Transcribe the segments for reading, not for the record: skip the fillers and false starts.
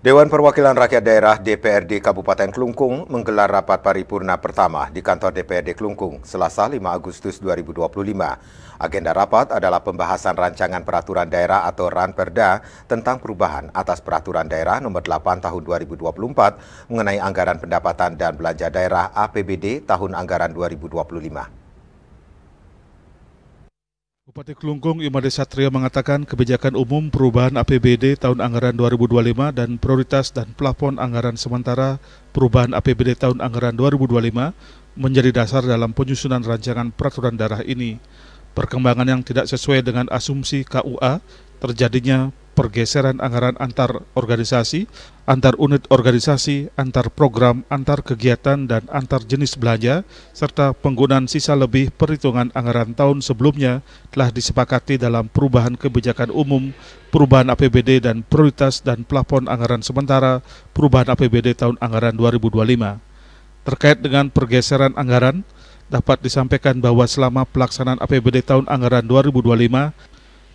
Dewan Perwakilan Rakyat Daerah DPRD Kabupaten Klungkung menggelar rapat paripurna pertama di kantor DPRD Klungkung, Selasa 5 Agustus 2025. Agenda rapat adalah pembahasan rancangan peraturan daerah atau Ranperda tentang perubahan atas peraturan daerah nomor 8 tahun 2024 mengenai anggaran pendapatan dan belanja daerah APBD tahun anggaran 2025. Bupati Klungkung Imade Satrio mengatakan kebijakan umum perubahan APBD tahun anggaran 2025 dan prioritas dan plafon anggaran sementara perubahan APBD tahun anggaran 2025 menjadi dasar dalam penyusunan rancangan peraturan daerah ini. Perkembangan yang tidak sesuai dengan asumsi KUA, terjadinya pergeseran anggaran antar organisasi, antar unit organisasi, antar program, antar kegiatan, dan antar jenis belanja, serta penggunaan sisa lebih perhitungan anggaran tahun sebelumnya telah disepakati dalam perubahan kebijakan umum, perubahan APBD dan prioritas dan plafon anggaran sementara, perubahan APBD tahun anggaran 2025. Terkait dengan pergeseran anggaran, dapat disampaikan bahwa selama pelaksanaan APBD tahun anggaran 2025,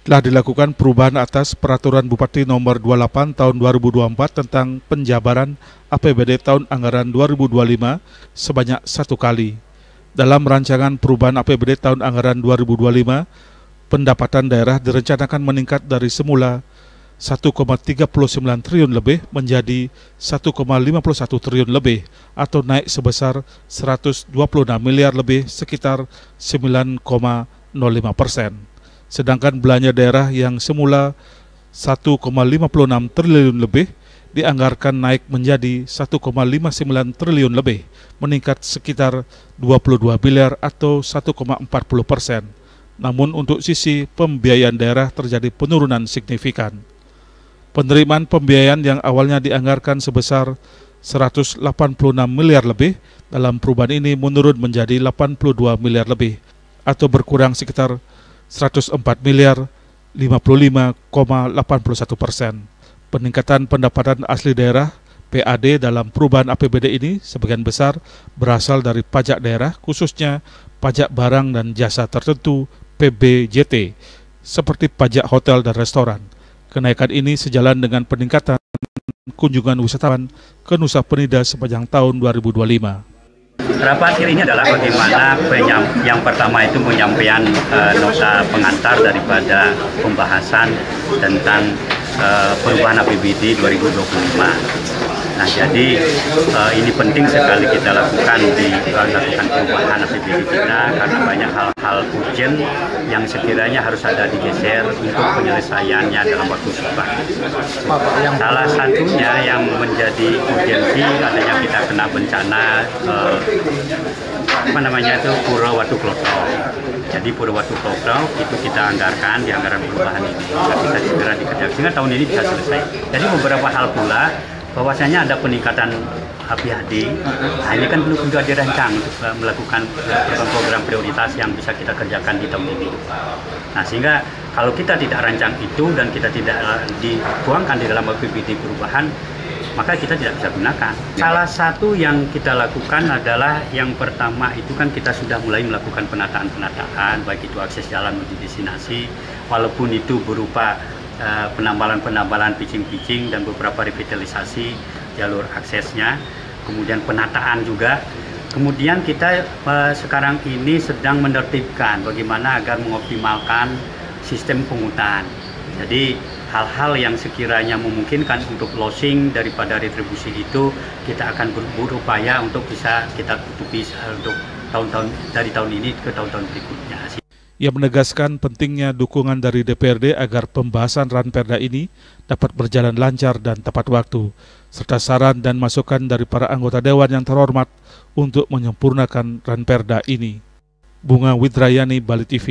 telah dilakukan perubahan atas Peraturan Bupati Nomor 28 Tahun 2024 tentang penjabaran APBD tahun anggaran 2025 sebanyak 1 kali. Dalam rancangan perubahan APBD tahun anggaran 2025, pendapatan daerah direncanakan meningkat dari semula 1,39 triliun lebih menjadi 1,51 triliun lebih atau naik sebesar 126 miliar lebih sekitar 9,05%. Sedangkan belanja daerah yang semula 1,56 triliun lebih dianggarkan naik menjadi 1,59 triliun lebih, meningkat sekitar 22 miliar atau 1,40%. Namun untuk sisi pembiayaan daerah terjadi penurunan signifikan. Penerimaan pembiayaan yang awalnya dianggarkan sebesar 186 miliar lebih, dalam perubahan ini menurun menjadi 82 miliar lebih, atau berkurang sekitar 104 miliar 55,81%. Peningkatan pendapatan asli daerah PAD dalam perubahan APBD ini sebagian besar berasal dari pajak daerah, khususnya pajak barang dan jasa tertentu PBJT, seperti pajak hotel dan restoran. Kenaikan ini sejalan dengan peningkatan kunjungan wisatawan ke Nusa Penida sepanjang tahun 2025. Rapat akhir ini adalah bagaimana yang pertama itu penyampaian nota pengantar daripada pembahasan tentang perubahan APBD 2025. Nah, jadi ini penting sekali kita lakukan perubahan APBD kita karena banyak hal-hal urgent yang sekiranya harus ada digeser untuk penyelesaiannya dalam waktu cepat. Salah satunya yang menjadi urgensi adanya kita kena bencana Pura Watu Klotho. Jadi Pura Watu Klotho itu kita anggarkan di anggaran perubahan ini bisa segera dikerjakan sehingga tahun ini bisa selesai. Jadi beberapa hal pula bahwasanya ada peningkatan APBD, ini kan belum juga dirancang untuk melakukan program prioritas yang bisa kita kerjakan di tahun ini. Nah, sehingga kalau kita tidak rancang itu dan kita tidak dituangkan di dalam APBD perubahan, maka kita tidak bisa gunakan. Salah satu yang kita lakukan adalah yang pertama itu kan kita sudah mulai melakukan penataan, baik itu akses jalan menuju destinasi, walaupun itu berupa penambalan pitching dan beberapa revitalisasi jalur aksesnya, kemudian penataan juga. Kemudian kita sekarang ini sedang menertibkan bagaimana agar mengoptimalkan sistem pungutan. Jadi hal-hal yang sekiranya memungkinkan untuk lossing daripada retribusi itu kita akan berupaya untuk bisa kita tutupi untuk tahun-tahun dari tahun ini ke tahun-tahun berikutnya. Ia menegaskan pentingnya dukungan dari DPRD agar pembahasan Ranperda ini dapat berjalan lancar dan tepat waktu, serta saran dan masukan dari para anggota Dewan yang terhormat untuk menyempurnakan Ranperda ini. Bunga Widrayani, Bali TV.